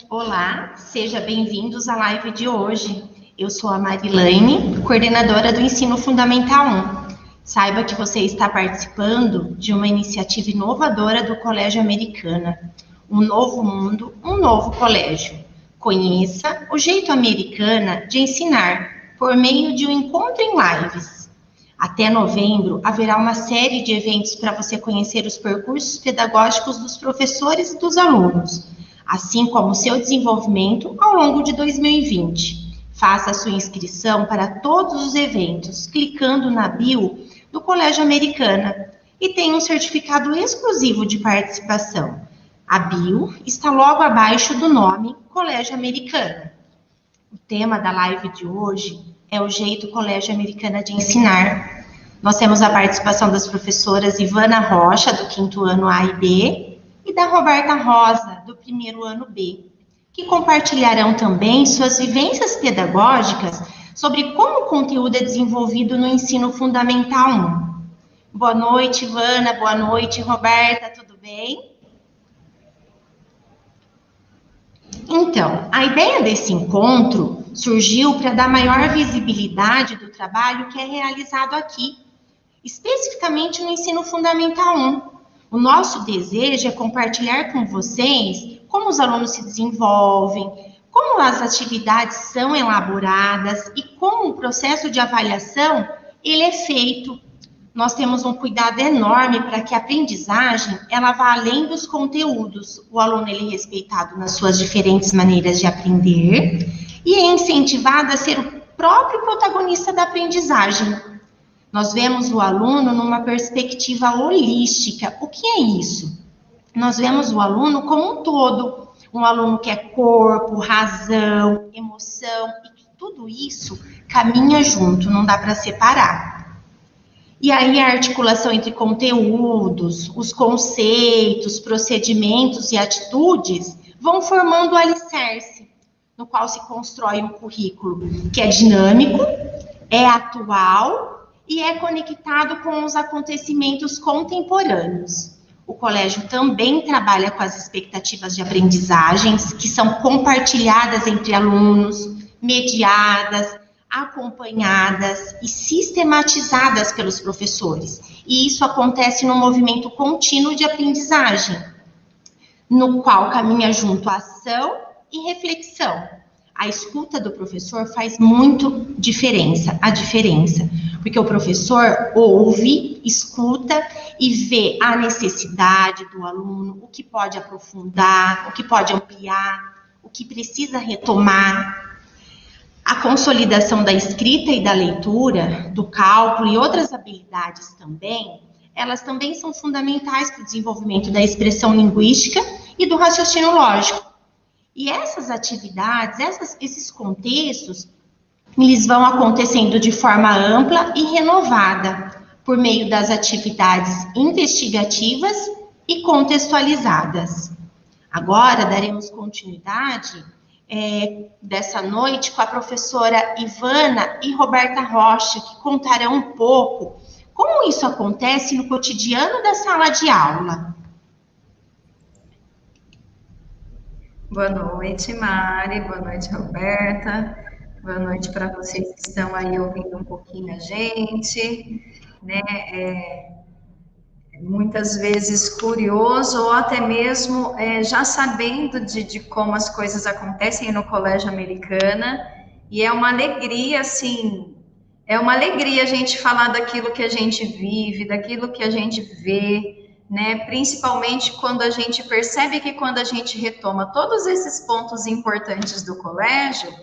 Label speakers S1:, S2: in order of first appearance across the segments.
S1: Olá, seja bem-vindos à live de hoje. Eu sou a Marilane, coordenadora do Ensino Fundamental 1. Saiba que você está participando de uma iniciativa inovadora do Colégio Americana. Um novo mundo, um novo colégio. Conheça o jeito Americana de ensinar por meio de um encontro em lives. Até novembro, haverá uma série de eventos para você conhecer os percursos pedagógicos dos professores e dos alunos, assim como o seu desenvolvimento ao longo de 2020. Faça a sua inscrição para todos os eventos, clicando na bio do Colégio Americana e tenha um certificado exclusivo de participação. A bio está logo abaixo do nome Colégio Americana. O tema da live de hoje é o jeito Colégio Americana de ensinar. Nós temos a participação das professoras Ivana Rocha, do 5º ano A e B, e da Roberta Rosa, do 1º ano B, que compartilharão também suas vivências pedagógicas sobre como o conteúdo é desenvolvido no ensino fundamental 1. Boa noite, Ivana, boa noite, Roberta, tudo bem? Então, a ideia desse encontro surgiu para dar maior visibilidade do trabalho que é realizado aqui, especificamente no ensino fundamental 1. O nosso desejo é compartilhar com vocês como os alunos se desenvolvem, como as atividades são elaboradas e como o processo de avaliação ele é feito. Nós temos um cuidado enorme para que a aprendizagem ela vá além dos conteúdos. O aluno ele é respeitado nas suas diferentes maneiras de aprender e é incentivado a ser o próprio protagonista da aprendizagem. Nós vemos o aluno numa perspectiva holística. O que é isso? Nós vemos o aluno como um todo. Um aluno que é corpo, razão, emoção, e que tudo isso caminha junto, não dá para separar. E aí a articulação entre conteúdos, os conceitos, procedimentos e atitudes vão formando o alicerce, no qual se constrói um currículo que é dinâmico, é atual e é conectado com os acontecimentos contemporâneos. O colégio também trabalha com as expectativas de aprendizagens, que são compartilhadas entre alunos, mediadas, acompanhadas e sistematizadas pelos professores. E isso acontece num movimento contínuo de aprendizagem, no qual caminha junto a ação e reflexão. A escuta do professor faz muito a diferença, porque o professor ouve, escuta e vê a necessidade do aluno, o que pode aprofundar, o que pode ampliar, o que precisa retomar. A consolidação da escrita e da leitura, do cálculo e outras habilidades também, elas também são fundamentais para o desenvolvimento da expressão linguística e do raciocínio lógico. E essas atividades, esses contextos, eles vão acontecendo de forma ampla e renovada, por meio das atividades investigativas e contextualizadas. Agora, daremos continuidade dessa noite com a professora Ivana e Roberta Rocha, que contarão um pouco como isso acontece no cotidiano da sala de aula.
S2: Boa noite, Mari, boa noite, Roberta, boa noite para vocês que estão aí ouvindo um pouquinho a gente, né, muitas vezes curioso ou até mesmo já sabendo de como as coisas acontecem no Colégio Americana, e é uma alegria, assim, é uma alegria a gente falar daquilo que a gente vive, daquilo que a gente vê, né? Principalmente quando a gente percebe que quando a gente retoma todos esses pontos importantes do colégio,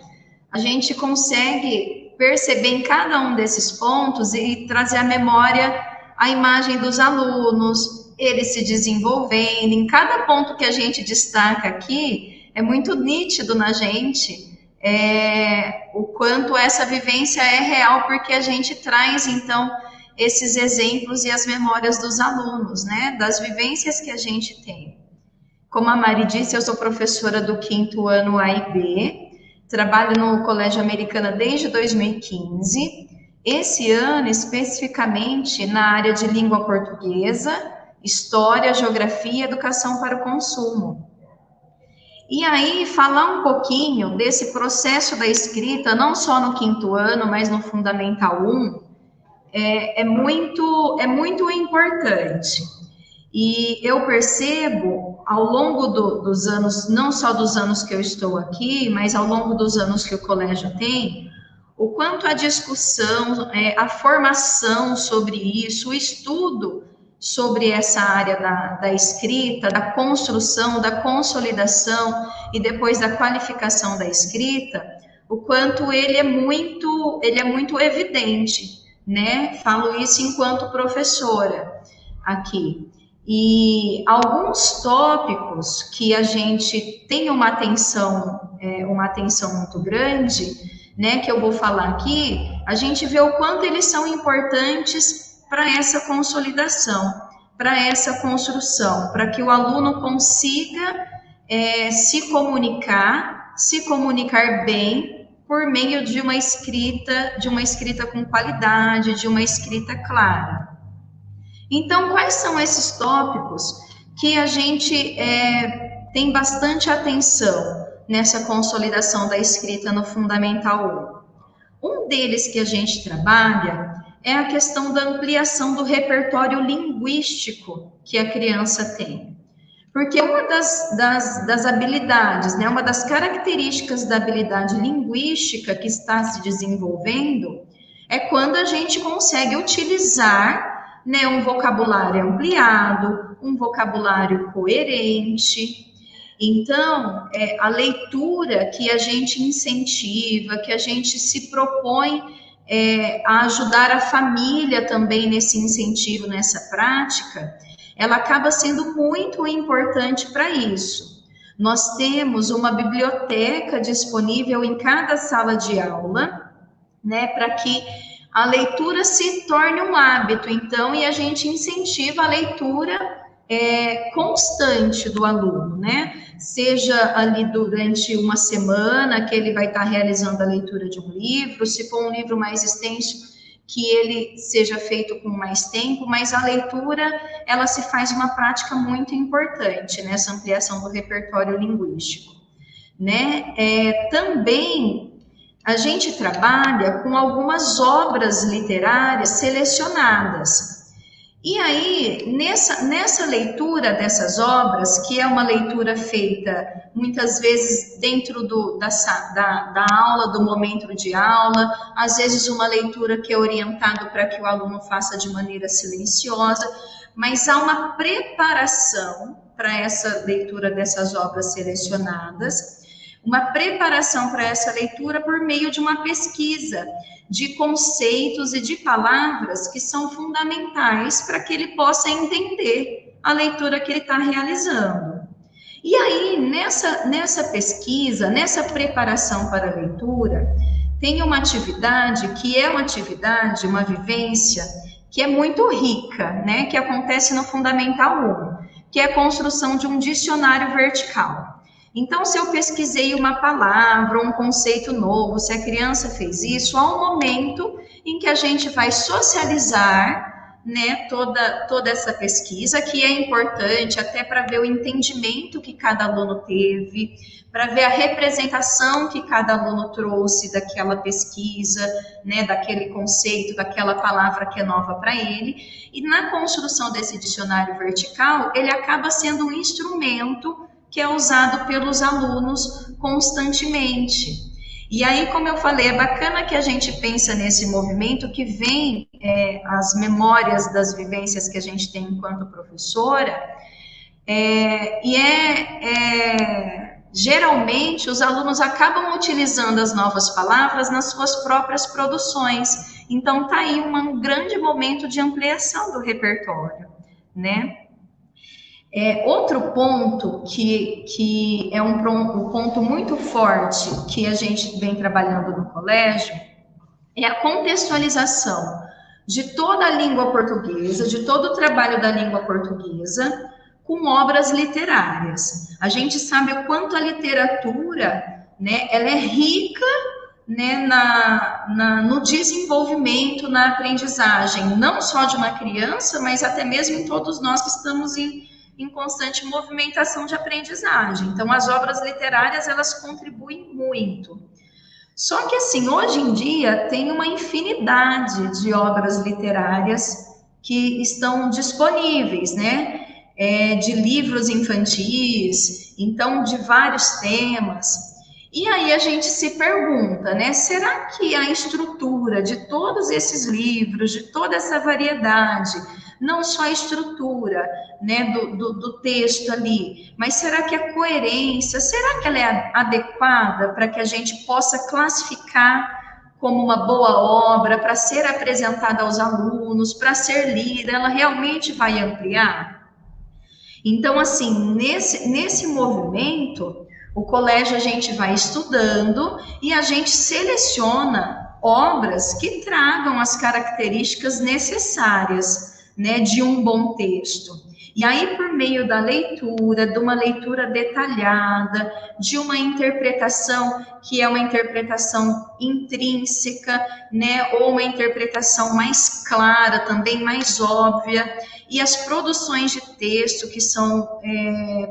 S2: a gente consegue perceber em cada um desses pontos e trazer à memória a imagem dos alunos, eles se desenvolvendo. Em cada ponto que a gente destaca aqui, é muito nítido na gente o quanto essa vivência é real, porque a gente traz, então, esses exemplos e as memórias dos alunos, né, das vivências que a gente tem. Como a Mari disse, eu sou professora do 5º ano A e B, trabalho no Colégio Americana desde 2015, esse ano especificamente na área de língua portuguesa, história, geografia e educação para o consumo. E aí, falar um pouquinho desse processo da escrita, não só no 5º ano, mas no Fundamental 1, é muito importante. E eu percebo, ao longo dos anos, não só dos anos que eu estou aqui, mas ao longo dos anos que o colégio tem, o quanto a discussão, a formação sobre isso, o estudo sobre essa área da escrita, da construção, da consolidação e depois da qualificação da escrita, o quanto ele é muito evidente, né? Falo isso enquanto professora aqui. E alguns tópicos que a gente tem uma atenção muito grande, né, que eu vou falar aqui, a gente vê o quanto eles são importantes para essa consolidação, para essa construção, para que o aluno consiga se comunicar bem por meio de uma escrita com qualidade, de uma escrita clara. Então, quais são esses tópicos que a gente tem bastante atenção nessa consolidação da escrita no Fundamental 1? Um deles que a gente trabalha é a questão da ampliação do repertório linguístico que a criança tem. Porque uma das habilidades, né, uma das características da habilidade linguística que está se desenvolvendo é quando a gente consegue utilizar, né, um vocabulário ampliado, um vocabulário coerente. Então, a leitura que a gente incentiva, que a gente se propõe a ajudar a família também nesse incentivo, nessa prática, ela acaba sendo muito importante para isso. Nós temos uma biblioteca disponível em cada sala de aula, né, para que a leitura se torne um hábito, então, e a gente incentiva a leitura constante do aluno, né? Seja ali durante uma semana que ele vai estar realizando a leitura de um livro, se for um livro mais extenso, que ele seja feito com mais tempo, mas a leitura, ela se faz uma prática muito importante nessa ampliação do repertório linguístico, né? Também a gente trabalha com algumas obras literárias selecionadas. E aí, nessa leitura dessas obras, que é uma leitura feita muitas vezes dentro da aula, do momento de aula, às vezes uma leitura que é orientada para que o aluno faça de maneira silenciosa, mas há uma preparação para essa leitura dessas obras selecionadas, uma preparação para essa leitura por meio de uma pesquisa de conceitos e de palavras que são fundamentais para que ele possa entender a leitura que ele está realizando. E aí, nessa pesquisa, nessa preparação para a leitura, tem uma atividade que é uma vivência que é muito rica, né, que acontece no Fundamental 1, que é a construção de um dicionário vertical. Então, se eu pesquisei uma palavra, um conceito novo, se a criança fez isso, há um momento em que a gente vai socializar, né, toda essa pesquisa, que é importante até para ver o entendimento que cada aluno teve, para ver a representação que cada aluno trouxe daquela pesquisa, né, daquele conceito, daquela palavra que é nova para ele. E na construção desse dicionário vertical, ele acaba sendo um instrumento que é usado pelos alunos constantemente. E aí, como eu falei, é bacana que a gente pensa nesse movimento que vem as memórias das vivências que a gente tem enquanto professora, geralmente os alunos acabam utilizando as novas palavras nas suas próprias produções. Então, está aí um grande momento de ampliação do repertório, né? Outro ponto que é um ponto muito forte que a gente vem trabalhando no colégio é a contextualização de toda a língua portuguesa, de todo o trabalho da língua portuguesa com obras literárias. A gente sabe o quanto a literatura, né, ela é rica, né, no desenvolvimento, na aprendizagem, não só de uma criança, mas até mesmo em todos nós que estamos em constante movimentação de aprendizagem. Então, as obras literárias, elas contribuem muito. Só que, assim, hoje em dia, tem uma infinidade de obras literárias que estão disponíveis, né? De livros infantis, então, de vários temas. E aí a gente se pergunta, né? Será que a estrutura de todos esses livros, de toda essa variedade, não só a estrutura, né, do texto ali, mas será que a coerência, será que ela é adequada para que a gente possa classificar como uma boa obra, para ser apresentada aos alunos, para ser lida, ela realmente vai ampliar? Então, assim, nesse movimento, o colégio a gente vai estudando e a gente seleciona obras que tragam as características necessárias, né, de um bom texto. E aí, por meio da leitura, de uma leitura detalhada, de uma interpretação que é uma interpretação intrínseca, né, ou uma interpretação mais clara, também mais óbvia, e as produções de texto que são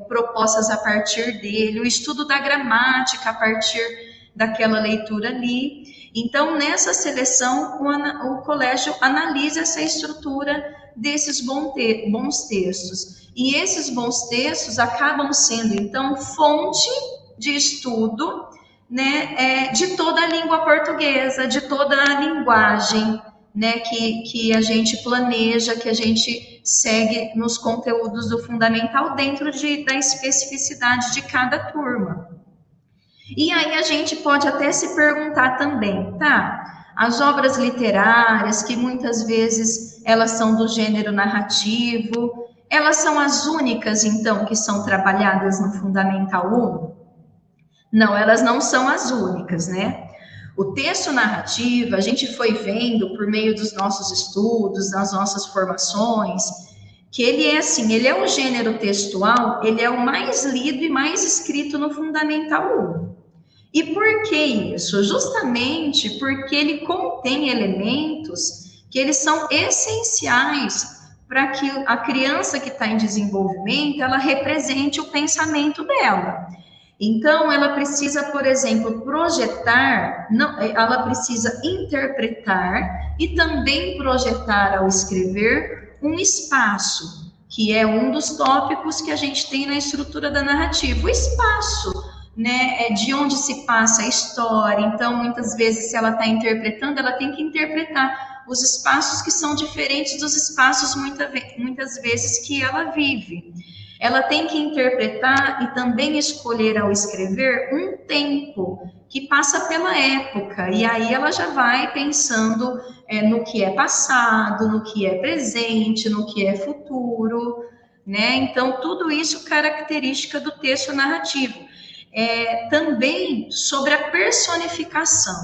S2: propostas a partir dele, o estudo da gramática a partir daquela leitura ali. Então, nessa seleção, o colégio analisa essa estrutura desses bons textos. E esses bons textos acabam sendo, então, fonte de estudo, né, de toda a língua portuguesa, de toda a linguagem, né, que a gente planeja, que a gente segue nos conteúdos do fundamental dentro da especificidade de cada turma. E aí a gente pode até se perguntar também, tá? As obras literárias, que muitas vezes elas são do gênero narrativo, elas são as únicas, então, que são trabalhadas no Fundamental 1? Não, elas não são as únicas, né? O texto narrativo, a gente foi vendo por meio dos nossos estudos, das nossas formações, que ele é assim, ele é o gênero textual, ele é o mais lido e mais escrito no Fundamental 1. E por que isso? Justamente porque ele contém elementos que eles são essenciais para que a criança que está em desenvolvimento, ela represente o pensamento dela. Então, ela precisa, por exemplo, projetar, ela precisa interpretar e também projetar ao escrever um espaço, que é um dos tópicos que a gente tem na estrutura da narrativa, o espaço, né, de onde se passa a história. Então, muitas vezes, se ela está interpretando, ela tem que interpretar os espaços que são diferentes dos espaços, muitas vezes, que ela vive. Ela tem que interpretar e também escolher ao escrever um tempo que passa pela época, e aí ela já vai pensando no que é passado, no que é presente, no que é futuro, né? Então, tudo isso característica do texto narrativo. Também sobre a personificação,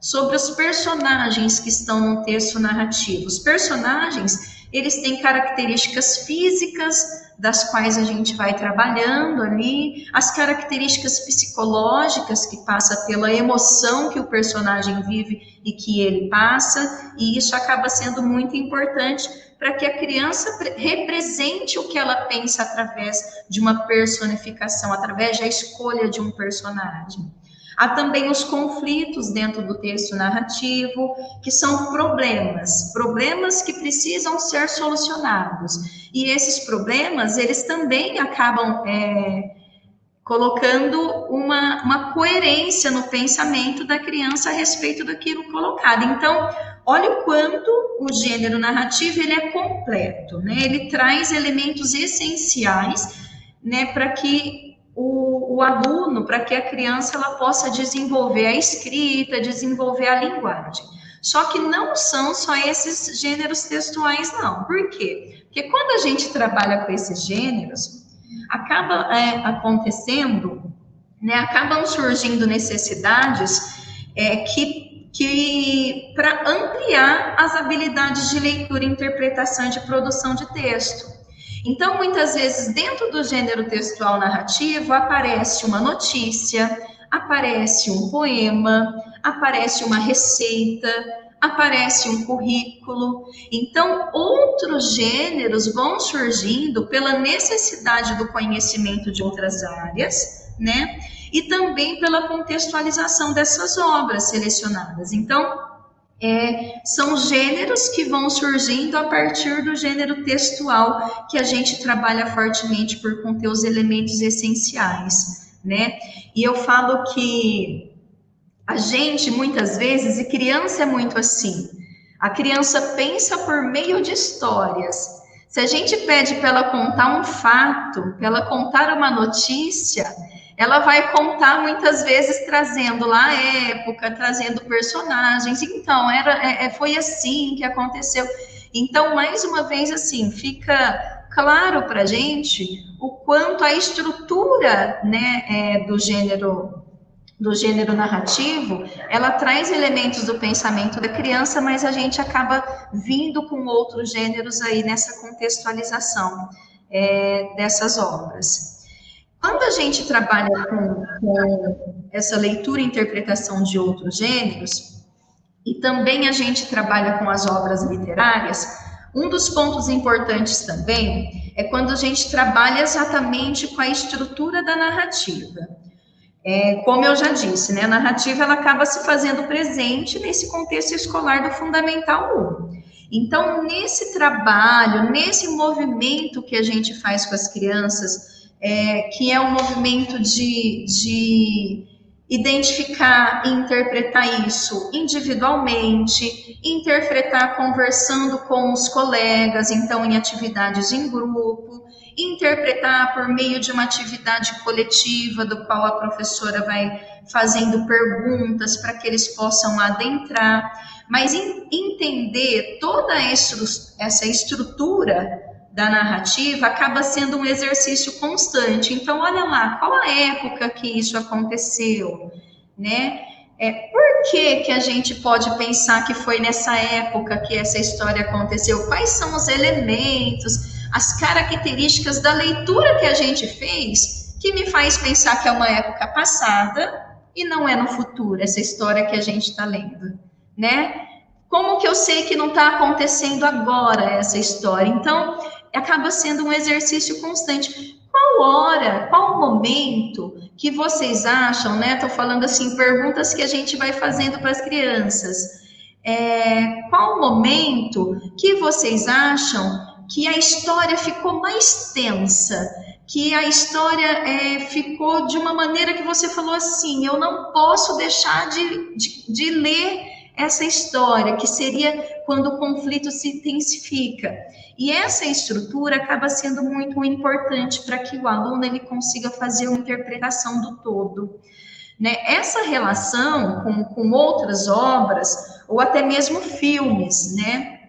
S2: sobre os personagens que estão no texto narrativo. Os personagens, eles têm características físicas, das quais a gente vai trabalhando ali, as características psicológicas, que passa pela emoção que o personagem vive e que ele passa, e isso acaba sendo muito importante para que a criança represente o que ela pensa através de uma personificação, através da escolha de um personagem. Há também os conflitos dentro do texto narrativo, que são problemas que precisam ser solucionados. E esses problemas, eles também acabam colocando uma coerência no pensamento da criança a respeito daquilo colocado. Então, olha o quanto o gênero narrativo ele é completo, né? Ele traz elementos essenciais, né, para que o aluno, para que a criança ela possa desenvolver a escrita, desenvolver a linguagem. Só que não são só esses gêneros textuais, não. Por quê? Porque quando a gente trabalha com esses gêneros, acaba acontecendo, né, acabam surgindo necessidades que para ampliar as habilidades de leitura, interpretação e de produção de texto. Então, muitas vezes, dentro do gênero textual narrativo, aparece uma notícia, aparece um poema, aparece uma receita, aparece um currículo. Então, outros gêneros vão surgindo pela necessidade do conhecimento de outras áreas, né? E também pela contextualização dessas obras selecionadas. Então, são gêneros que vão surgindo a partir do gênero textual, que a gente trabalha fortemente por conter os elementos essenciais, né? E eu falo que a gente, muitas vezes, e criança é muito assim, a criança pensa por meio de histórias. Se a gente pede para ela contar um fato, para ela contar uma notícia, ela vai contar muitas vezes trazendo lá a época, trazendo personagens. Então, foi assim que aconteceu. Então, mais uma vez, assim, fica claro para a gente o quanto a estrutura, né, do gênero narrativo, ela traz elementos do pensamento da criança, mas a gente acaba vindo com outros gêneros aí nessa contextualização dessas obras. Quando a gente trabalha com essa leitura e interpretação de outros gêneros, e também a gente trabalha com as obras literárias, um dos pontos importantes também é quando a gente trabalha exatamente com a estrutura da narrativa. Como eu já disse, né, a narrativa ela acaba se fazendo presente nesse contexto escolar do Fundamental 1. Então, nesse trabalho, nesse movimento que a gente faz com as crianças, que é um movimento de identificar e interpretar isso individualmente, interpretar conversando com os colegas, então em atividades em grupo, interpretar por meio de uma atividade coletiva, do qual a professora vai fazendo perguntas para que eles possam adentrar, mas entender toda essa estrutura da narrativa acaba sendo um exercício constante. Então, olha lá, qual a época que isso aconteceu, né? Por que a gente pode pensar que foi nessa época que essa história aconteceu? Quais são os elementos, as características da leitura que a gente fez que me faz pensar que é uma época passada e não é no futuro, essa história que a gente está lendo, né? Como que eu sei que não está acontecendo agora essa história? Então, acaba sendo um exercício constante. Qual hora, qual momento que vocês acham, né? Estou falando assim, perguntas que a gente vai fazendo para as crianças. Qual momento que vocês acham que a história ficou mais tensa? Que a história ficou de uma maneira que você falou assim, eu não posso deixar de ler essa história, que seria quando o conflito se intensifica. E essa estrutura acaba sendo muito importante para que o aluno ele consiga fazer uma interpretação do todo, né? Essa relação com outras obras, ou até mesmo filmes, né?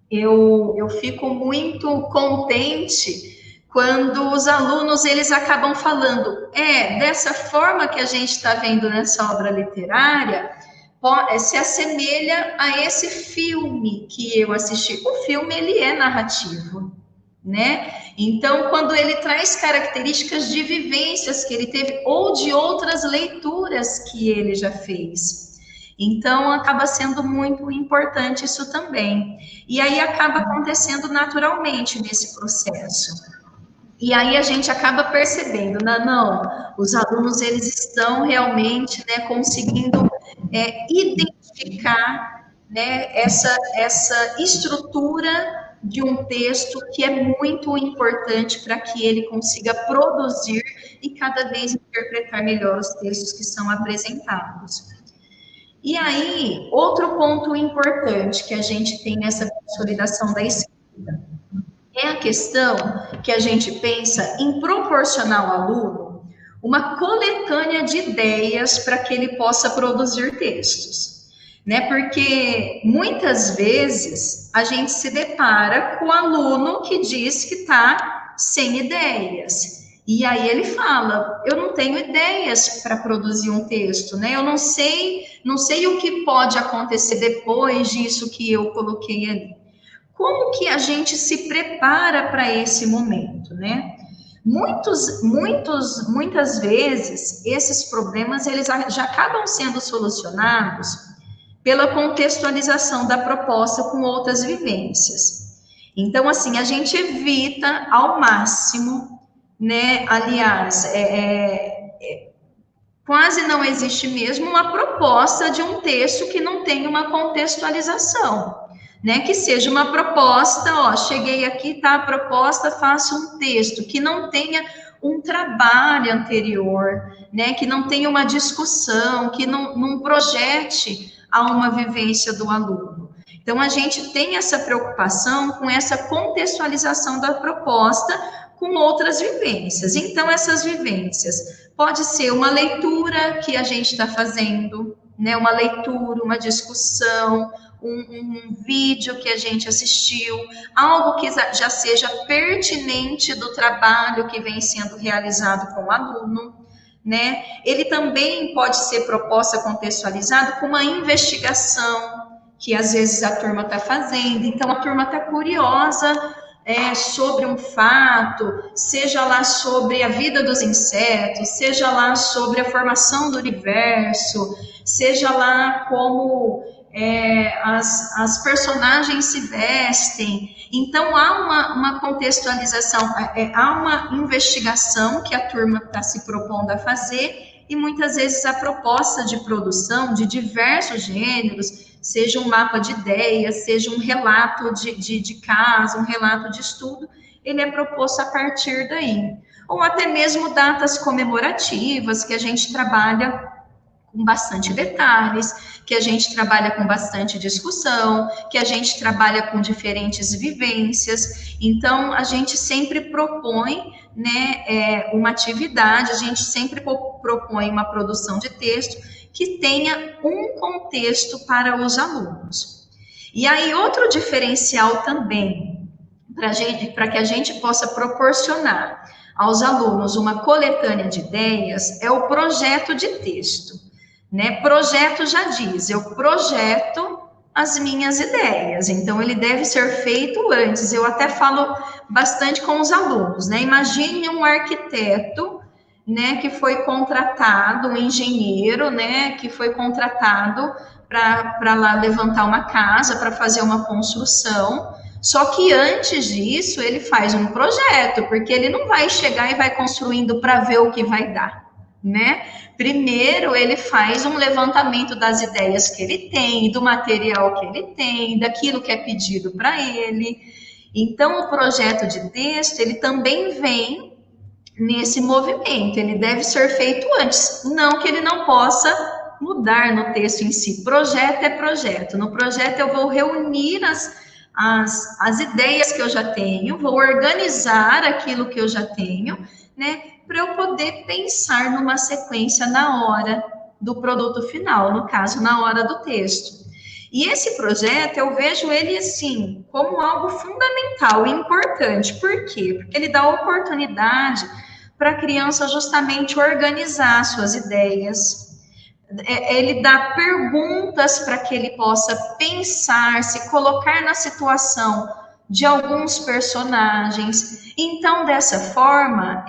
S2: Eu fico muito contente quando os alunos eles acabam falando, dessa forma que a gente está vendo nessa obra literária, se assemelha a esse filme que eu assisti. O filme, ele é narrativo, né? Então, quando ele traz características de vivências que ele teve ou de outras leituras que ele já fez. Então, acaba sendo muito importante isso também. E aí, acaba acontecendo naturalmente nesse processo. E aí, a gente acaba percebendo, não, os alunos, eles estão realmente, né, conseguindo identificar, né, essa estrutura de um texto que é muito importante para que ele consiga produzir e cada vez interpretar melhor os textos que são apresentados. E aí, outro ponto importante que a gente tem nessa consolidação da escrita é a questão que a gente pensa em proporcionar ao aluno uma coletânea de ideias para que ele possa produzir textos, né? Porque muitas vezes a gente se depara com o aluno que diz que está sem ideias. E aí ele fala, eu não tenho ideias para produzir um texto, né? Eu não sei o que pode acontecer depois disso que eu coloquei ali. Como que a gente se prepara para esse momento, né? Muitas vezes, esses problemas, eles já acabam sendo solucionados pela contextualização da proposta com outras vivências. Então, assim, a gente evita ao máximo, né? Aliás, quase não existe mesmo uma proposta de um texto que não tenha uma contextualização, né? Que seja uma proposta, ó, cheguei aqui, tá a proposta, faça um texto, que não tenha um trabalho anterior, né? Que não tenha uma discussão, que não projete a uma vivência do aluno. Então, a gente tem essa preocupação com essa contextualização da proposta com outras vivências. Então, essas vivências pode ser uma leitura que a gente está fazendo, né? Uma leitura, uma discussão, um vídeo que a gente assistiu, algo que já seja pertinente do trabalho que vem sendo realizado com o aluno, né? Ele também pode ser proposta contextualizada com uma investigação que às vezes a turma está fazendo, então a turma está curiosa sobre um fato, seja lá sobre a vida dos insetos, seja lá sobre a formação do universo, seja lá como as personagens se vestem. Então, há uma contextualização, há uma investigação que a turma está se propondo a fazer, e muitas vezes a proposta de produção de diversos gêneros, seja um mapa de ideias, seja um relato de caso, um relato de estudo, ele é proposto a partir daí. Ou até mesmo datas comemorativas, que a gente trabalha com bastante detalhes, que a gente trabalha com bastante discussão, que a gente trabalha com diferentes vivências. Então, a gente sempre propõe, né, uma atividade, a gente sempre propõe uma produção de texto que tenha um contexto para os alunos. E aí, outro diferencial também, para que a gente possa proporcionar aos alunos uma coletânea de ideias, é o projeto de texto. Né? Projeto já diz, eu projeto as minhas ideias, então ele deve ser feito antes. Eu até falo bastante com os alunos, né? Imagine um arquiteto, né, que foi contratado, um engenheiro, né, que foi contratado para lá levantar uma casa, para fazer uma construção. Só que antes disso, ele faz um projeto, porque ele não vai chegar e vai construindo para ver o que vai dar, né? Primeiro, ele faz um levantamento das ideias que ele tem, do material que ele tem, daquilo que é pedido para ele. Então, o projeto de texto, ele também vem nesse movimento, ele deve ser feito antes, não que ele não possa mudar no texto em si. Projeto é projeto. No projeto eu vou reunir as ideias que eu já tenho, vou organizar aquilo que eu já tenho, né, para eu poder pensar numa sequência na hora do produto final, no caso, na hora do texto. E esse projeto, eu vejo ele, assim, como algo fundamental e importante. Por quê? Porque ele dá oportunidade para a criança justamente organizar suas ideias. Ele dá perguntas para que ele possa pensar, se colocar na situação de alguns personagens. Então, dessa forma,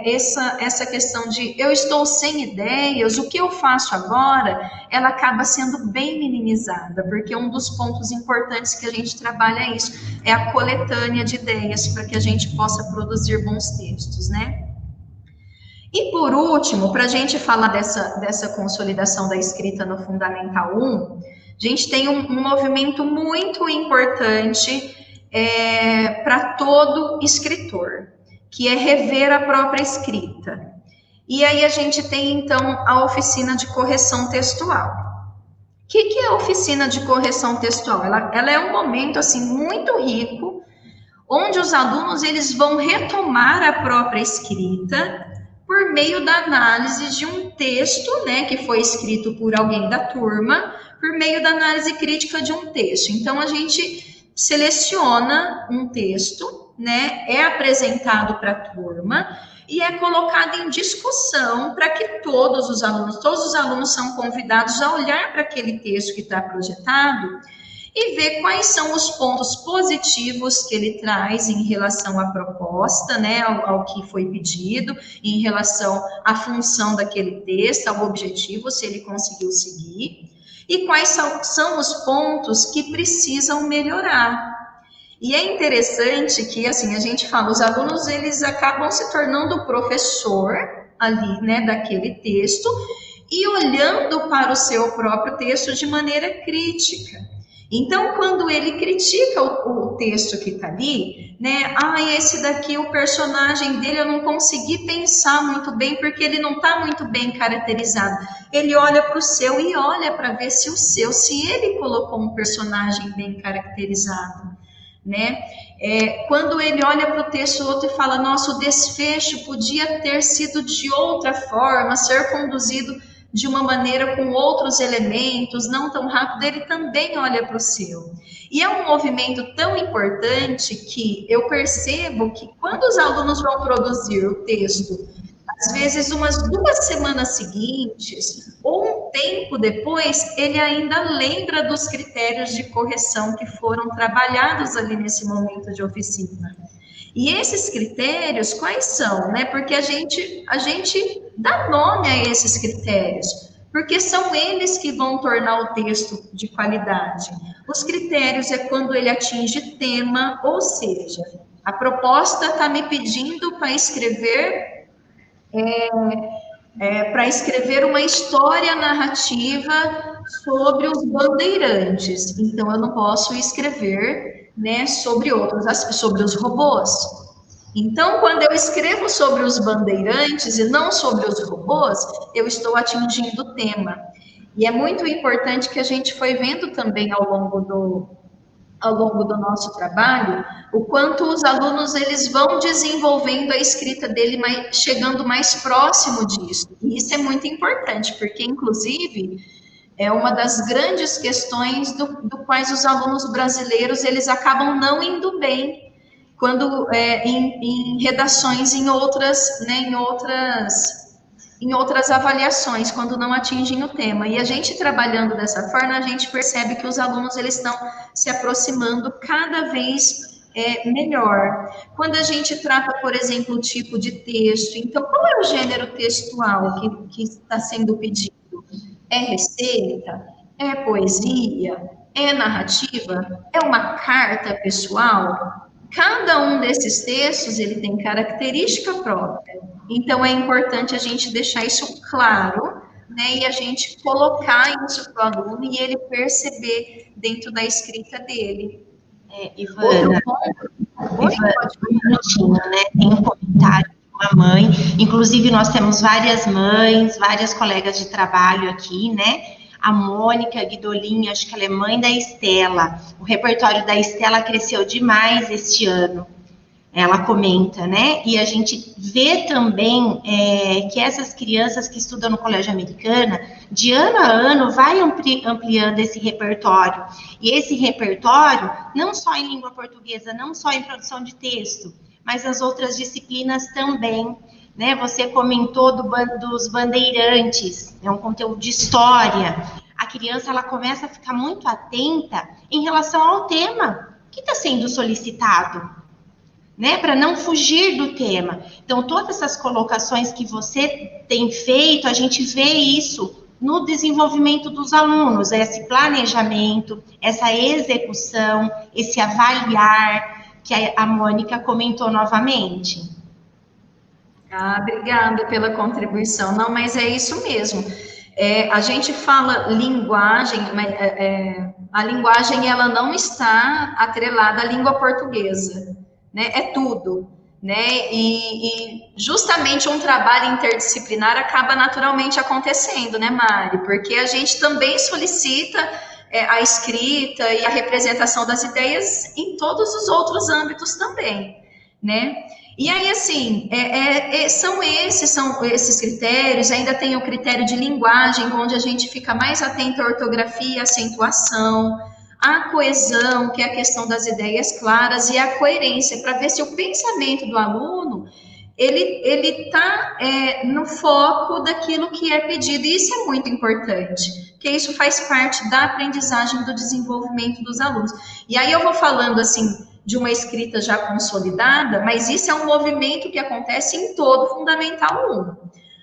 S2: essa questão de eu estou sem ideias, o que eu faço agora, ela acaba sendo bem minimizada, porque um dos pontos importantes que a gente trabalha é isso, é a coletânea de ideias para que a gente possa produzir bons textos, né? E por último, para a gente falar dessa consolidação da escrita no Fundamental 1, a gente tem um movimento muito importante para todo escritor, que é rever a própria escrita. E aí a gente tem, então, a oficina de correção textual. O que é a oficina de correção textual? Ela é um momento, assim, muito rico, onde os alunos eles vão retomar a própria escrita por meio da análise de um texto, né, que foi escrito por alguém da turma, por meio da análise crítica de um texto. Então, a gente seleciona um texto, né, é apresentado para a turma e é colocado em discussão para que todos os alunos são convidados a olhar para aquele texto que está projetado e ver quais são os pontos positivos que ele traz em relação à proposta, né, ao que foi pedido, em relação à função daquele texto, ao objetivo, se ele conseguiu seguir. e quais são os pontos que precisam melhorar. E é interessante que, assim, a gente fala, os alunos, eles acabam se tornando o professor ali, né, daquele texto, e olhando para o seu próprio texto de maneira crítica. Então, quando ele critica o texto que está ali, né, esse daqui, o personagem dele, eu não consegui pensar muito bem, porque ele não está muito bem caracterizado. Ele olha para o seu e olha para ver se o seu, se ele colocou um personagem bem caracterizado, né? Quando ele olha para o texto outro e fala, nossa, o desfecho podia ter sido de outra forma, ser conduzido de uma maneira com outros elementos, não tão rápido, ele também olha para o seu. E é um movimento tão importante que eu percebo que quando os alunos vão produzir o texto, às vezes umas 2 semanas seguintes, ou um tempo depois, ele ainda lembra dos critérios de correção que foram trabalhados ali nesse momento de oficina. E esses critérios, quais são? Né? Porque a gente dá nome a esses critérios, porque são eles que vão tornar o texto de qualidade. Os critérios é quando ele atinge tema, ou seja, a proposta está me pedindo para escrever uma história narrativa sobre os bandeirantes. Então, eu não posso escrever, né, sobre os robôs. Então, quando eu escrevo sobre os bandeirantes e não sobre os robôs, eu estou atingindo o tema. E é muito importante que a gente foi vendo também ao longo do nosso trabalho, o quanto os alunos eles vão desenvolvendo a escrita dele, chegando mais próximo disso. E isso é muito importante, porque, inclusive, é uma das grandes questões do quais os alunos brasileiros eles acabam não indo bem quando em redações em outras avaliações, quando não atingem o tema. E a gente trabalhando dessa forma, a gente percebe que os alunos eles estão se aproximando cada vez melhor. Quando a gente trata, por exemplo, o tipo de texto, então, qual é o gênero textual que está sendo pedido? É receita? É poesia? É narrativa? É uma carta pessoal? Cada um desses textos, ele tem característica própria. Então, é importante a gente deixar isso claro, né? E a gente colocar isso para o aluno e ele perceber dentro da escrita dele.
S1: Ivana, um minutinho, né? Tem um comentário de uma mãe. Inclusive, nós temos várias mães, várias colegas de trabalho aqui, né? A Mônica Guidolin, acho que ela é mãe da Estela. O repertório da Estela cresceu demais este ano. Ela comenta, né? E a gente vê também que essas crianças que estudam no Colégio Americana, de ano a ano, vai ampliando esse repertório. E esse repertório, não só em língua portuguesa, não só em produção de texto, mas as outras disciplinas também. Né, você comentou dos bandeirantes, é um conteúdo de história. A criança ela começa a ficar muito atenta em relação ao tema que está sendo solicitado, né, para não fugir do tema. Então, todas essas colocações que você tem feito, a gente vê isso no desenvolvimento dos alunos, esse planejamento, essa execução, esse avaliar, que a Mônica comentou novamente.
S2: Obrigada pela contribuição. Não, mas é isso mesmo. A gente fala linguagem, mas a linguagem ela não está atrelada à língua portuguesa, né? É tudo, né? E justamente um trabalho interdisciplinar acaba naturalmente acontecendo, né, Mari? Porque a gente também solicita a escrita e a representação das ideias em todos os outros âmbitos também, né? E aí, assim, são esses critérios, ainda tem o critério de linguagem, onde a gente fica mais atento à ortografia, à acentuação, à coesão, que é a questão das ideias claras, e à coerência, para ver se o pensamento do aluno, ele está no foco daquilo que é pedido, e isso é muito importante, porque isso faz parte da aprendizagem do desenvolvimento dos alunos. E aí eu vou falando, assim, de uma escrita já consolidada, mas isso é um movimento que acontece em todo o Fundamental 1.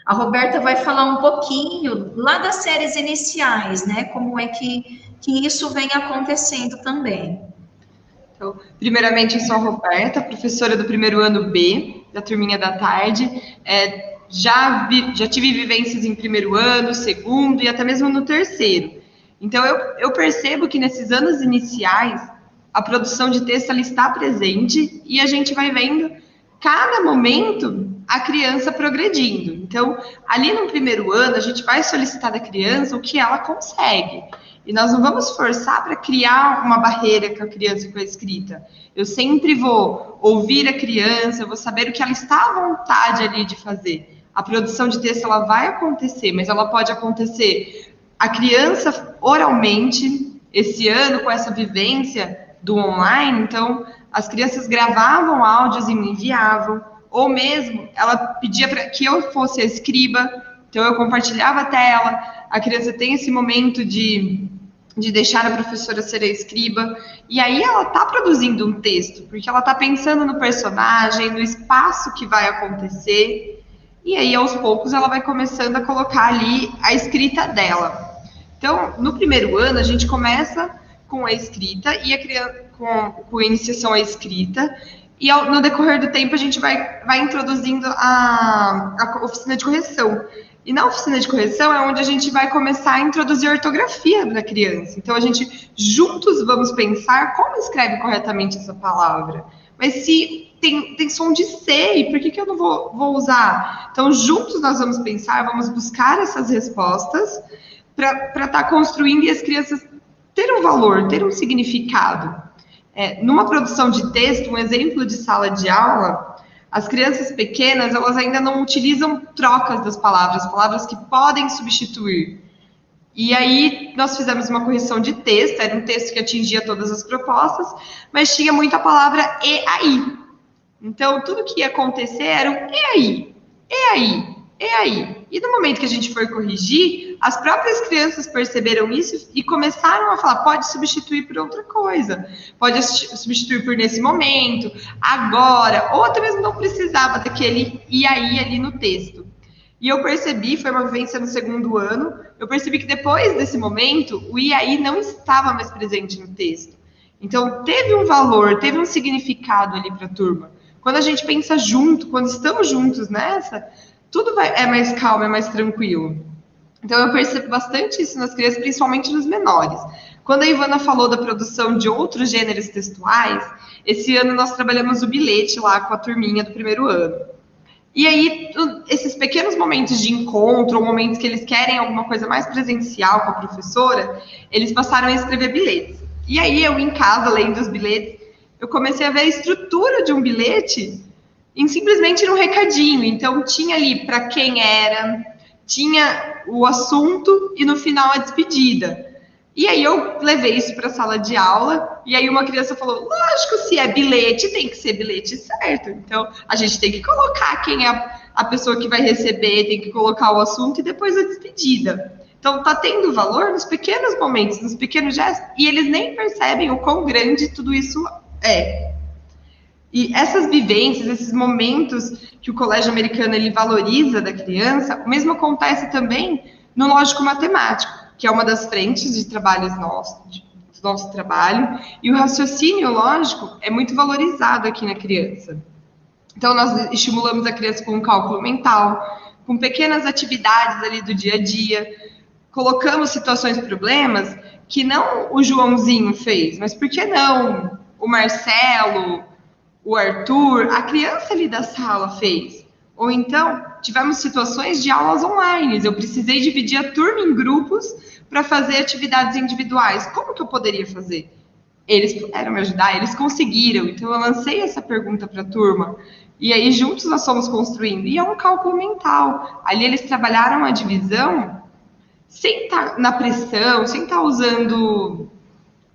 S2: A Roberta vai falar um pouquinho lá das séries iniciais, né? Como é que isso vem acontecendo também.
S3: Então, primeiramente, eu sou a Roberta, professora do primeiro ano B, da turminha da tarde. Já tive vivências em primeiro ano, segundo e até mesmo no terceiro. Então, eu percebo que nesses anos iniciais, a produção de texto ela está presente e a gente vai vendo, cada momento, a criança progredindo. Então, ali no primeiro ano, a gente vai solicitar da criança o que ela consegue. E nós não vamos forçar para criar uma barreira com a criança com a escrita. Eu sempre vou ouvir a criança, eu vou saber o que ela está à vontade ali de fazer. A produção de texto ela vai acontecer, mas ela pode acontecer a criança oralmente. Esse ano, com essa vivência do online, então as crianças gravavam áudios e me enviavam, ou mesmo ela pedia para que eu fosse a escriba, então eu compartilhava a tela. A criança tem esse momento de deixar a professora ser a escriba, e aí ela está produzindo um texto, porque ela está pensando no personagem, no espaço que vai acontecer, e aí aos poucos ela vai começando a colocar ali a escrita dela. Então, no primeiro ano, a gente começa com a escrita, e a criança, com a iniciação à escrita, e no decorrer do tempo a gente vai introduzindo a oficina de correção. E na oficina de correção é onde a gente vai começar a introduzir a ortografia da criança. Então, a gente juntos vamos pensar como escreve corretamente essa palavra. Mas se tem som de C, e por que eu não vou usar? Então, juntos nós vamos pensar, vamos buscar essas respostas para estar construindo e as crianças ter um valor, ter um significado. Numa produção de texto, um exemplo de sala de aula, as crianças pequenas, elas ainda não utilizam trocas das palavras que podem substituir. E aí, nós fizemos uma correção de texto, era um texto que atingia todas as propostas, mas tinha muita palavra e aí. Então, tudo que ia acontecer era um e aí, e aí, e aí. E no momento que a gente foi corrigir, as próprias crianças perceberam isso e começaram a falar, pode substituir por outra coisa, pode substituir por nesse momento, agora, ou até mesmo não precisava daquele e aí ali no texto. E eu percebi, foi uma vivência no segundo ano, eu percebi que depois desse momento, o e aí não estava mais presente no texto. Então, teve um valor, teve um significado ali para a turma. Quando a gente pensa junto, quando estamos juntos nessa, tudo é mais calmo, é mais tranquilo. Então, eu percebo bastante isso nas crianças, principalmente nos menores. Quando a Ivana falou da produção de outros gêneros textuais, esse ano nós trabalhamos o bilhete lá com a turminha do primeiro ano. E aí, esses pequenos momentos de encontro, ou momentos que eles querem alguma coisa mais presencial com a professora, eles passaram a escrever bilhetes. E aí, eu em casa, lendo os bilhetes, eu comecei a ver a estrutura de um bilhete em simplesmente um recadinho. Então, tinha ali para quem era, tinha o assunto e no final a despedida. E aí eu levei isso para a sala de aula, e aí uma criança falou, lógico, se é bilhete, tem que ser bilhete certo. Então, a gente tem que colocar quem é a pessoa que vai receber, tem que colocar o assunto e depois a despedida. Então, tá tendo valor nos pequenos momentos, nos pequenos gestos, e eles nem percebem o quão grande tudo isso é. E essas vivências, esses momentos que o colégio americano ele valoriza da criança, o mesmo acontece também no lógico-matemático, que é uma das frentes de trabalhos do nosso trabalho, e o raciocínio lógico é muito valorizado aqui na criança. Então, nós estimulamos a criança com um cálculo mental, com pequenas atividades ali do dia a dia, colocamos situações, problemas que não o Joãozinho fez, mas por que não o Marcelo, o Arthur, a criança ali da sala fez. Ou então, tivemos situações de aulas online. Eu precisei dividir a turma em grupos para fazer atividades individuais. Como que eu poderia fazer? Eles puderam me ajudar, eles conseguiram. Então, eu lancei essa pergunta para a turma. E aí, juntos, nós fomos construindo. E é um cálculo mental. Ali, eles trabalharam a divisão sem estar na pressão, sem estar usando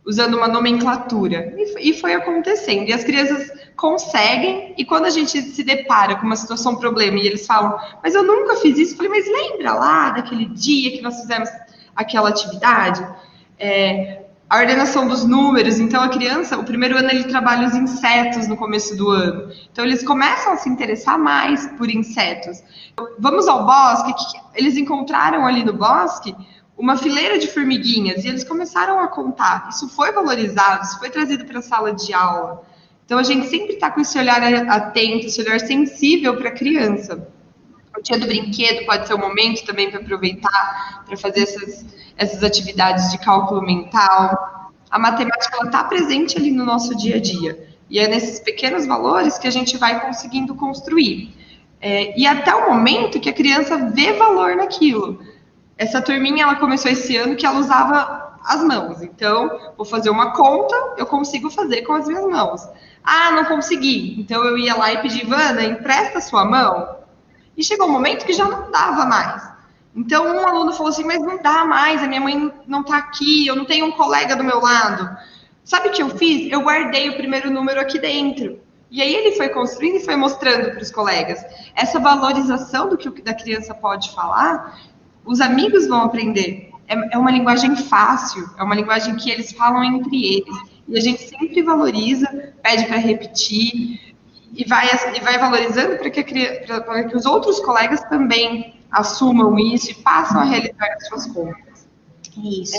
S3: uma nomenclatura. E foi acontecendo. E as crianças conseguem, e quando a gente se depara com uma situação, problema, e eles falam, mas eu nunca fiz isso, eu falei, mas lembra lá daquele dia que nós fizemos aquela atividade? a ordenação dos números. Então, a criança, o primeiro ano, ele trabalha os insetos no começo do ano. Então, eles começam a se interessar mais por insetos. Vamos ao bosque, eles encontraram ali no bosque uma fileira de formiguinhas e eles começaram a contar. Isso foi valorizado, isso foi trazido para a sala de aula. Então, a gente sempre está com esse olhar atento, esse olhar sensível para a criança. O dia do brinquedo pode ser um momento também para aproveitar, para fazer essas atividades de cálculo mental. A matemática está presente ali no nosso dia a dia. E é nesses pequenos valores que a gente vai conseguindo construir. E até o momento que a criança vê valor naquilo. Essa turminha, ela começou esse ano que ela usava as mãos. Então, vou fazer uma conta, eu consigo fazer com as minhas mãos. Ah, não consegui. Então, eu ia lá e pedi, Ivana, empresta a sua mão. E chegou um momento que já não dava mais. Então, um aluno falou assim, mas não dá mais, a minha mãe não está aqui, eu não tenho um colega do meu lado. Sabe o que eu fiz? Eu guardei o primeiro número aqui dentro. E aí ele foi construindo e foi mostrando para os colegas. Essa valorização do que da criança pode falar, os amigos vão aprender. É uma linguagem fácil, é uma linguagem que eles falam entre eles. E a gente sempre valoriza, pede para repetir, e vai valorizando para que os outros colegas também assumam isso e passam a realizar as suas contas.
S1: Isso.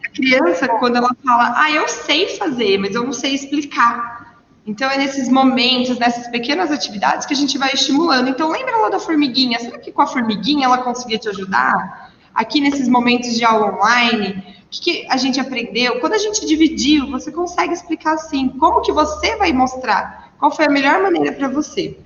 S3: A criança, quando ela fala, eu sei fazer, mas eu não sei explicar. Então, é nesses momentos, nessas pequenas atividades que a gente vai estimulando. Então, lembra lá da formiguinha? Será que com a formiguinha ela conseguia te ajudar? Aqui, nesses momentos de aula online, o que a gente aprendeu? Quando a gente dividiu, você consegue explicar assim, como que você vai mostrar? Qual foi a melhor maneira para você?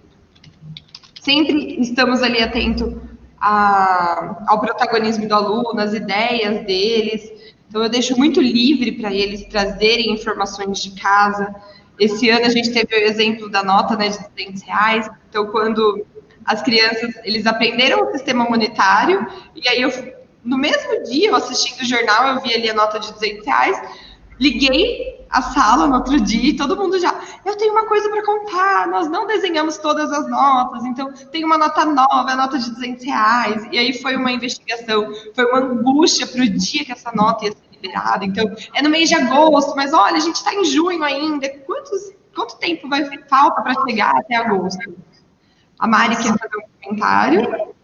S3: Sempre estamos ali atentos ao protagonismo do aluno, às ideias deles. Então, eu deixo muito livre para eles trazerem informações de casa. Esse ano a gente teve o exemplo da nota, né, de R$200. Então, quando as crianças, eles aprenderam o sistema monetário, e aí no mesmo dia, eu assistindo o jornal, eu vi ali a nota de R$200, liguei a sala no outro dia e todo mundo eu tenho uma coisa para contar, nós não desenhamos todas as notas, então tem uma nota nova, a nota de R$200, e aí foi uma investigação, foi uma angústia para o dia que essa nota ia ser liberada. Então, é no mês de agosto, mas olha, a gente está em junho ainda, quanto tempo falta para chegar até agosto? A Mari quer fazer um comentário.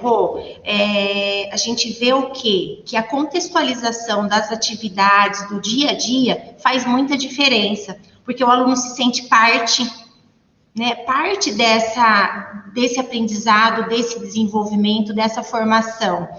S1: Rô, a gente vê o quê? Que a contextualização das atividades do dia a dia faz muita diferença, porque o aluno se sente parte, né? Parte desse aprendizado, desse desenvolvimento, dessa formação.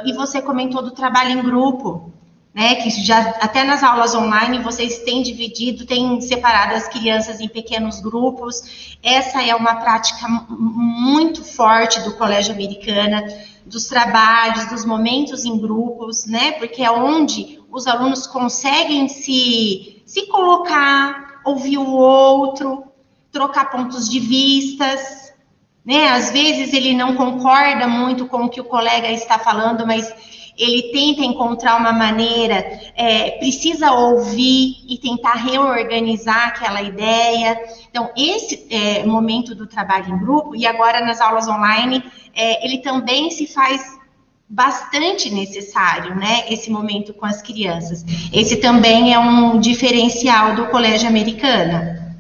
S1: E você comentou do trabalho em grupo, né? Que já até nas aulas online vocês têm dividido, têm separado as crianças em pequenos grupos. Essa é uma prática muito forte do Colégio Americana, dos trabalhos, dos momentos em grupos, né? Porque é onde os alunos conseguem se colocar, ouvir o outro, trocar pontos de vistas, né? Às vezes ele não concorda muito com o que o colega está falando, mas ele tenta encontrar uma maneira, precisa ouvir e tentar reorganizar aquela ideia. Então, esse momento do trabalho em grupo, e agora nas aulas online, ele também se faz bastante necessário, né? Esse momento com as crianças. Esse também é um diferencial do Colégio Americana.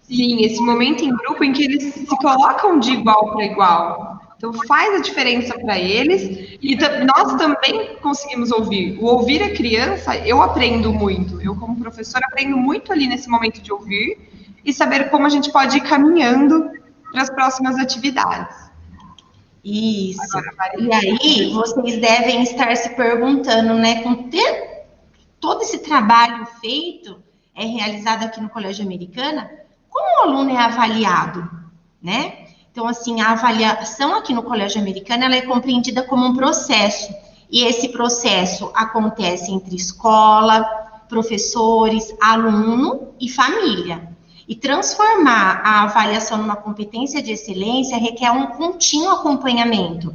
S3: Sim, esse momento em grupo em que eles se colocam de igual para igual. Então, faz a diferença para eles, e nós também conseguimos ouvir. O ouvir a criança, eu aprendo muito. Eu, como professora, aprendo muito ali nesse momento de ouvir e saber como a gente pode ir caminhando para as próximas atividades.
S1: Isso. E aí, vocês devem estar se perguntando, né, com todo esse trabalho feito, realizado aqui no Colégio Americana, como o aluno é avaliado, né? Então, assim, a avaliação aqui no Colégio Americano, ela é compreendida como um processo. E esse processo acontece entre escola, professores, aluno e família. E transformar a avaliação numa competência de excelência requer um contínuo acompanhamento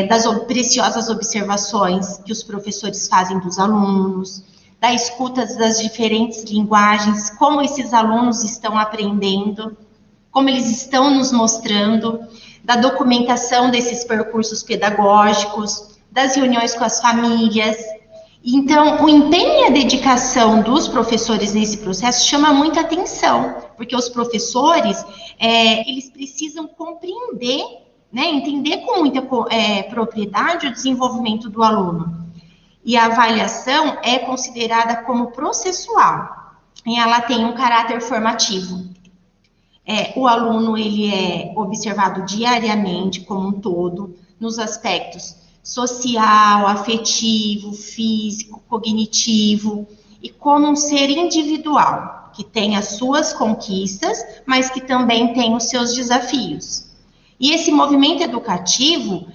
S1: das preciosas observações que os professores fazem dos alunos, da escuta das diferentes linguagens, como esses alunos estão aprendendo, como eles estão nos mostrando, da documentação desses percursos pedagógicos, das reuniões com as famílias. Então, o empenho e a dedicação dos professores nesse processo chama muita atenção, porque os professores, eles precisam compreender, né, entender com muita propriedade o desenvolvimento do aluno. E a avaliação é considerada como processual, e ela tem um caráter formativo. O aluno, ele é observado diariamente como um todo, nos aspectos social, afetivo, físico, cognitivo, e como um ser individual, que tem as suas conquistas, mas que também tem os seus desafios. E esse movimento educativo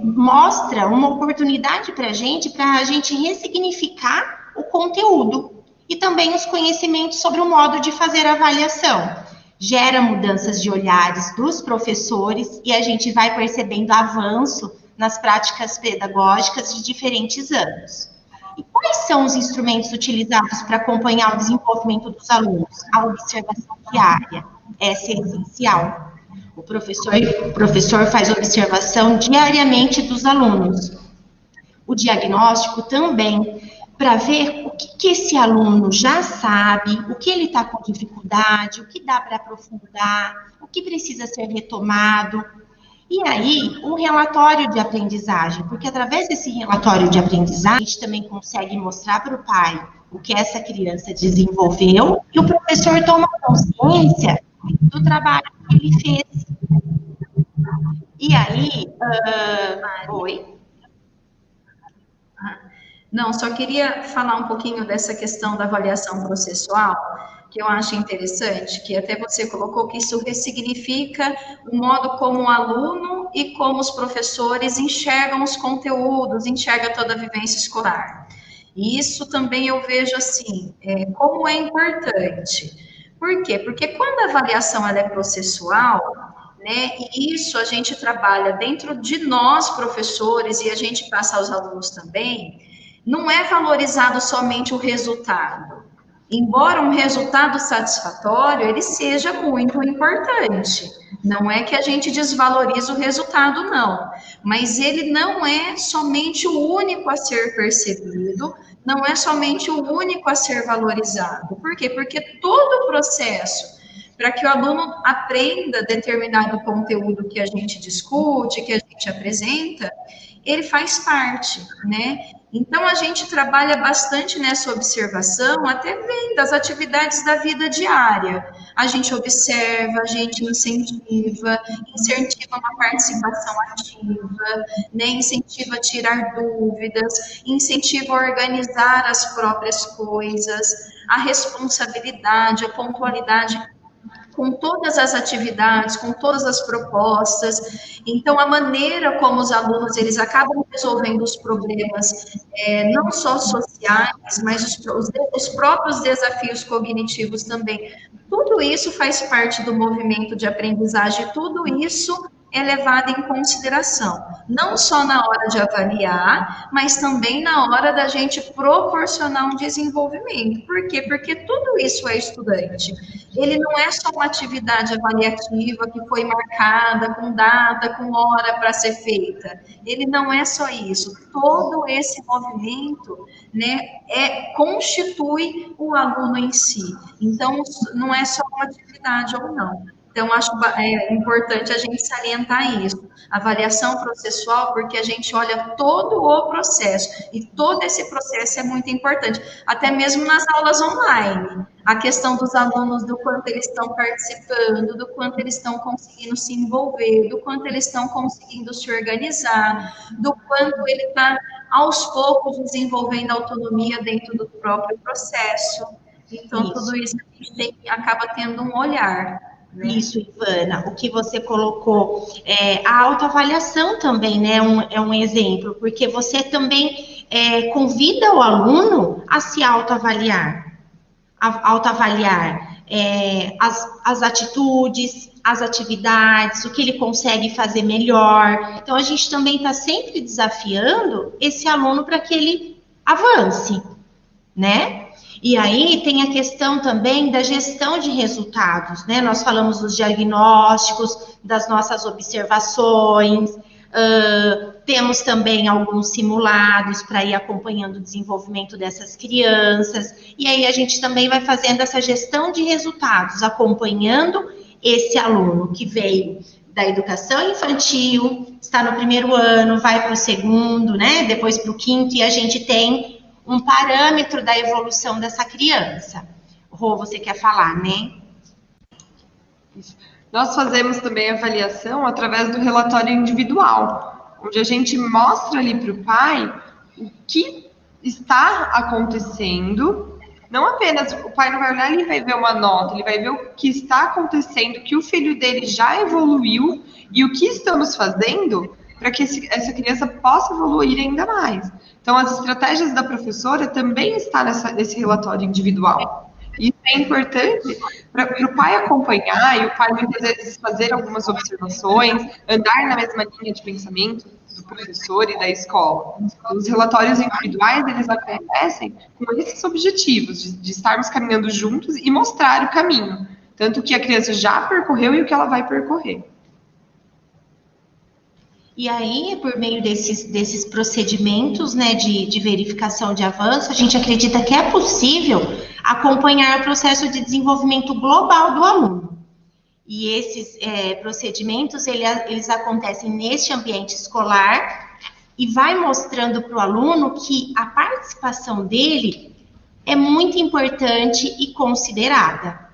S1: mostra uma oportunidade para a gente ressignificar o conteúdo e também os conhecimentos sobre o modo de fazer a avaliação. Gera mudanças de olhares dos professores e a gente vai percebendo avanço nas práticas pedagógicas de diferentes anos. E quais são os instrumentos utilizados para acompanhar o desenvolvimento dos alunos? A observação diária, essa é essencial. O professor faz observação diariamente dos alunos. O diagnóstico também, para ver o que esse aluno já sabe, o que ele está com dificuldade, o que dá para aprofundar, o que precisa ser retomado. E aí, um relatório de aprendizagem, porque através desse relatório de aprendizagem, a gente também consegue mostrar para o pai o que essa criança desenvolveu e o professor toma consciência do trabalho que ele fez. E aí, oi?
S2: Não, só queria falar um pouquinho dessa questão da avaliação processual, que eu acho interessante, que até você colocou que isso ressignifica o modo como o aluno e como os professores enxergam os conteúdos, enxergam toda a vivência escolar. E isso também eu vejo assim, como é importante. Por quê? Porque quando a avaliação ela é processual, né, e isso a gente trabalha dentro de nós, professores, e a gente passa aos alunos também, não é valorizado somente o resultado. Embora um resultado satisfatório, ele seja muito importante. Não é que a gente desvaloriza o resultado, não. Mas ele não é somente o único a ser percebido, não é somente o único a ser valorizado. Por quê? Porque todo o processo para que o aluno aprenda determinado conteúdo que a gente discute, que a gente apresenta, ele faz parte, né? Então, a gente trabalha bastante nessa observação, até vendo as atividades da vida diária. A gente observa, a gente incentiva uma participação ativa, né? Incentiva a tirar dúvidas, incentiva a organizar as próprias coisas, a responsabilidade, a pontualidade com todas as atividades, com todas as propostas. Então, a maneira como os alunos, eles acabam resolvendo os problemas, não só sociais, mas os próprios desafios cognitivos também. Tudo isso faz parte do movimento de aprendizagem, tudo isso é levado em consideração, não só na hora de avaliar, mas também na hora da gente proporcionar um desenvolvimento. Por quê? Porque tudo isso é estudante. Ele não é só uma atividade avaliativa que foi marcada com data, com hora para ser feita. Ele não é só isso. Todo esse movimento, né, constitui o aluno em si. Então, não é só uma atividade ou não. Então, acho importante a gente salientar isso. Avaliação processual, porque a gente olha todo o processo, e todo esse processo é muito importante, até mesmo nas aulas online. A questão dos alunos, do quanto eles estão participando, do quanto eles estão conseguindo se envolver, do quanto eles estão conseguindo se organizar, do quanto ele está, aos poucos, desenvolvendo autonomia dentro do próprio processo. Então, tudo isso a gente acaba tendo um olhar.
S1: Isso, Ivana, o que você colocou, a autoavaliação também, né, é um exemplo, porque você também convida o aluno a se autoavaliar, as atitudes, as atividades, o que ele consegue fazer melhor. Então, a gente também está sempre desafiando esse aluno para que ele avance, né? E aí tem a questão também da gestão de resultados, né? Nós falamos dos diagnósticos, das nossas observações, Temos também alguns simulados para ir acompanhando o desenvolvimento dessas crianças, e aí a gente também vai fazendo essa gestão de resultados, acompanhando esse aluno que veio da educação infantil, está no primeiro ano, vai para o segundo, né, depois para o quinto, e a gente tem um parâmetro da evolução dessa criança. Rô, você quer falar, né?
S3: Nós fazemos também avaliação através do relatório individual, onde a gente mostra ali para o pai o que está acontecendo. Não apenas, o pai não vai olhar e vai ver uma nota, ele vai ver o que está acontecendo, que o filho dele já evoluiu e o que estamos fazendo para que essa criança possa evoluir ainda mais. Então, as estratégias da professora também estão nesse relatório individual. Isso é importante para o pai acompanhar e o pai muitas vezes fazer algumas observações, andar na mesma linha de pensamento do professor e da escola. Os relatórios individuais, eles acontecem com esses objetivos, de estarmos caminhando juntos e mostrar o caminho, tanto o que a criança já percorreu e o que ela vai percorrer.
S1: E aí, por meio desses procedimentos, né, de verificação de avanço, a gente acredita que é possível acompanhar o processo de desenvolvimento global do aluno. E esses procedimentos, eles acontecem neste ambiente escolar e vai mostrando para o aluno que a participação dele é muito importante e considerada.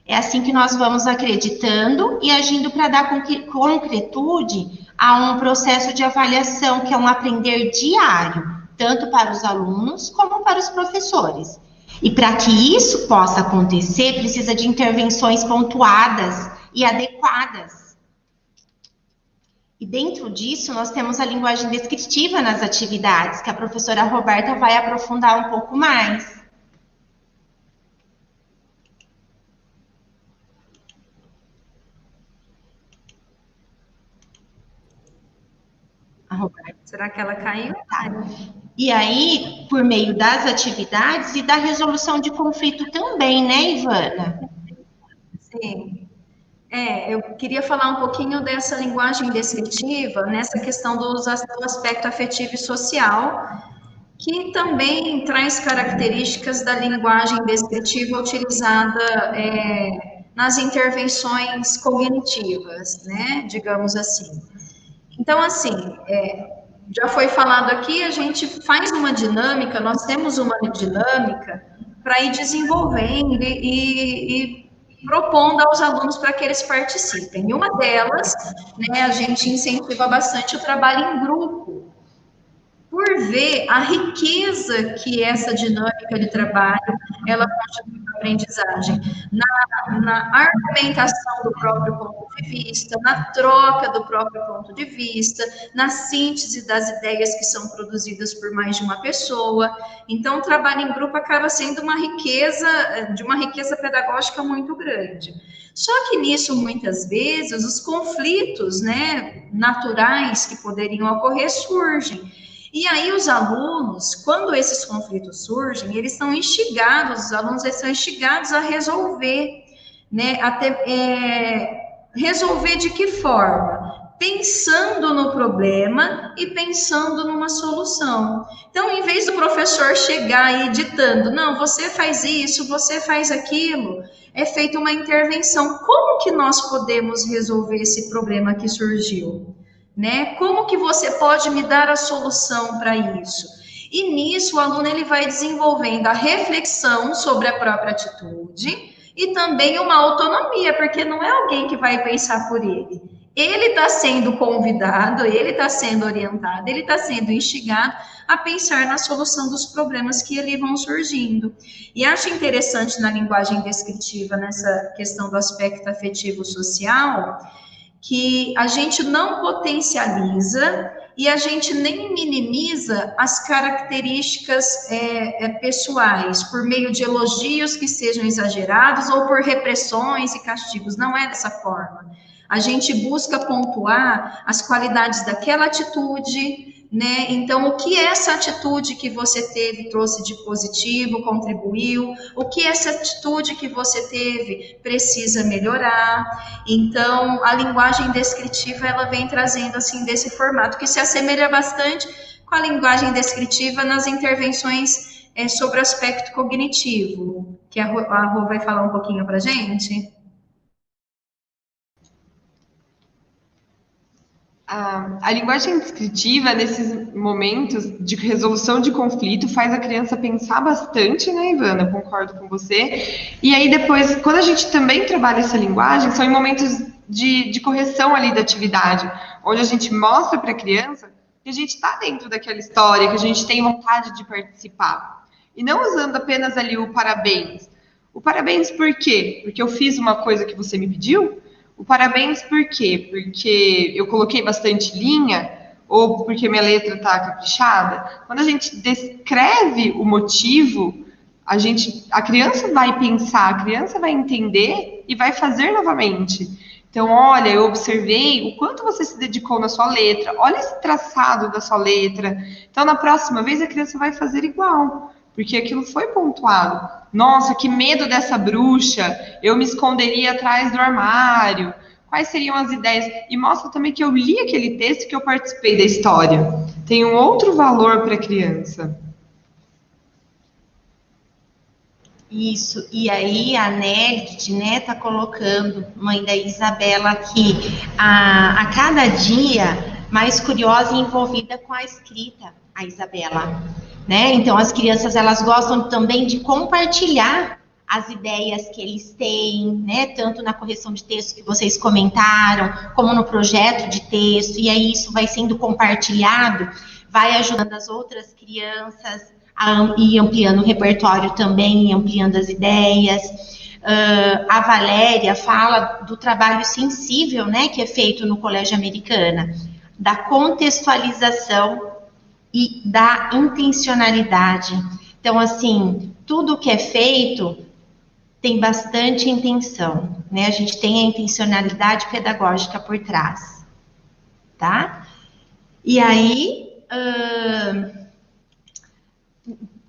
S1: É assim que nós vamos acreditando e agindo para dar concretude a um processo de avaliação, que é um aprender diário, tanto para os alunos como para os professores. E para que isso possa acontecer, precisa de intervenções pontuadas e adequadas. E dentro disso, nós temos a linguagem descritiva nas atividades, que a professora Roberta vai aprofundar um pouco mais.
S2: A Roberta, será que ela caiu?
S1: E aí, por meio das atividades e da resolução de conflito também, né, Ivana?
S2: Sim. Eu queria falar um pouquinho dessa linguagem descritiva, nessa questão do aspecto afetivo e social, que também traz características da linguagem descritiva utilizada nas intervenções cognitivas, né, digamos assim. Então, assim, já foi falado aqui, a gente faz uma dinâmica, nós temos uma dinâmica para ir desenvolvendo e propondo aos alunos para que eles participem. E uma delas, né, a gente incentiva bastante o trabalho em grupo, por ver a riqueza que essa dinâmica de trabalho, ela constitui na aprendizagem, na argumentação do próprio ponto de vista, na troca do próprio ponto de vista, na síntese das ideias que são produzidas por mais de uma pessoa. Então, o trabalho em grupo acaba sendo uma riqueza pedagógica muito grande. Só que nisso, muitas vezes, os conflitos, né, naturais que poderiam ocorrer surgem. E aí os alunos, quando esses conflitos surgem, eles são instigados, os alunos eles são instigados a resolver, né? Resolver de que forma? Pensando no problema e pensando numa solução. Então, em vez do professor chegar aí ditando, não, você faz isso, você faz aquilo, é feita uma intervenção. Como que nós podemos resolver esse problema que surgiu? Né? Como que você pode me dar a solução para isso? E nisso o aluno ele vai desenvolvendo a reflexão sobre a própria atitude e também uma autonomia, porque não é alguém que vai pensar por ele. Ele está sendo convidado, ele está sendo orientado, ele está sendo instigado a pensar na solução dos problemas que ali vão surgindo. E acho interessante na linguagem descritiva, nessa questão do aspecto afetivo social, que a gente não potencializa e a gente nem minimiza as características pessoais, por meio de elogios que sejam exagerados ou por repressões e castigos. Não é dessa forma. A gente busca pontuar as qualidades daquela atitude, né? Então, o que essa atitude que você teve trouxe de positivo, contribuiu? O que essa atitude que você teve precisa melhorar? Então, a linguagem descritiva, ela vem trazendo, assim, desse formato, que se assemelha bastante com a linguagem descritiva nas intervenções sobre o aspecto cognitivo, que a Rô vai falar um pouquinho para a gente.
S3: A linguagem descritiva, nesses momentos de resolução de conflito, faz a criança pensar bastante, né, Ivana? Eu concordo com você. E aí, depois, quando a gente também trabalha essa linguagem, são em momentos de correção ali da atividade, onde a gente mostra para a criança que a gente está dentro daquela história, que a gente tem vontade de participar. E não usando apenas ali o parabéns. O parabéns por quê? Porque eu fiz uma coisa que você me pediu? O parabéns por quê? Porque eu coloquei bastante linha ou porque minha letra está caprichada? Quando a gente descreve o motivo, a criança vai pensar, a criança vai entender e vai fazer novamente. Então, olha, eu observei o quanto você se dedicou na sua letra, olha esse traçado da sua letra. Então, na próxima vez, a criança vai fazer igual, porque aquilo foi pontuado. Nossa, que medo dessa bruxa, eu me esconderia atrás do armário. Quais seriam as ideias? E mostra também que eu li aquele texto, que eu participei da história. Tem um outro valor para a criança.
S1: Isso, e aí a Nelly, né, tá colocando, mãe da Isabela, aqui, a cada dia mais curiosa e envolvida com a escrita, a Isabela, né? Então as crianças, elas gostam também de compartilhar as ideias que eles têm, né? Tanto na correção de texto que vocês comentaram, como no projeto de texto, e aí isso vai sendo compartilhado, vai ajudando as outras crianças e ampliando o repertório também, ampliando as ideias. A Valéria fala do trabalho sensível, né, que é feito no Colégio Americana, da contextualização e da intencionalidade. Então, assim, tudo que é feito tem bastante intenção, né? A gente tem a intencionalidade pedagógica por trás, tá? E aí,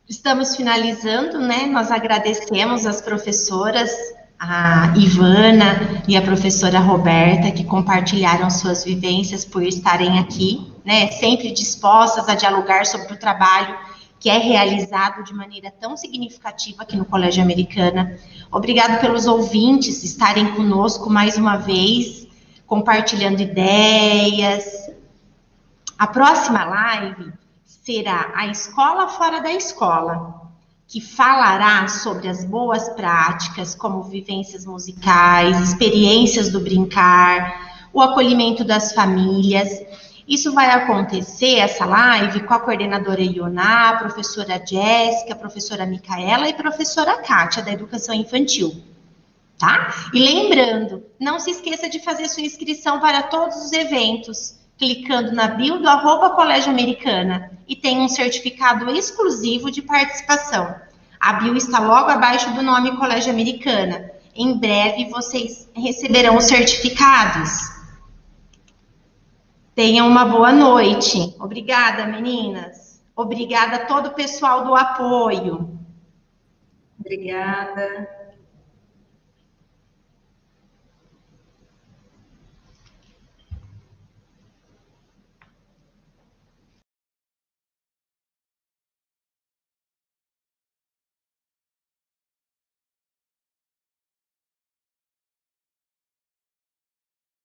S1: estamos finalizando, né? Nós agradecemos as professoras, a Ivana e a professora Roberta, que compartilharam suas vivências por estarem aqui, né? Sempre dispostas a dialogar sobre o trabalho que é realizado de maneira tão significativa aqui no Colégio Americana. Obrigado pelos ouvintes estarem conosco mais uma vez, compartilhando ideias. A próxima live será a Escola Fora da Escola, que falará sobre as boas práticas, como vivências musicais, experiências do brincar, o acolhimento das famílias. Isso vai acontecer, essa live, com a coordenadora Ioná, a professora Jéssica, a professora Micaela e a professora Kátia, da Educação Infantil, tá? E lembrando, não se esqueça de fazer sua inscrição para todos os eventos, clicando na bio do @Colégio Americana, e tem um certificado exclusivo de participação. A bio está logo abaixo do nome Colégio Americana. Em breve vocês receberão os certificados. Tenham uma boa noite. Obrigada, meninas. Obrigada a todo o pessoal do apoio.
S2: Obrigada.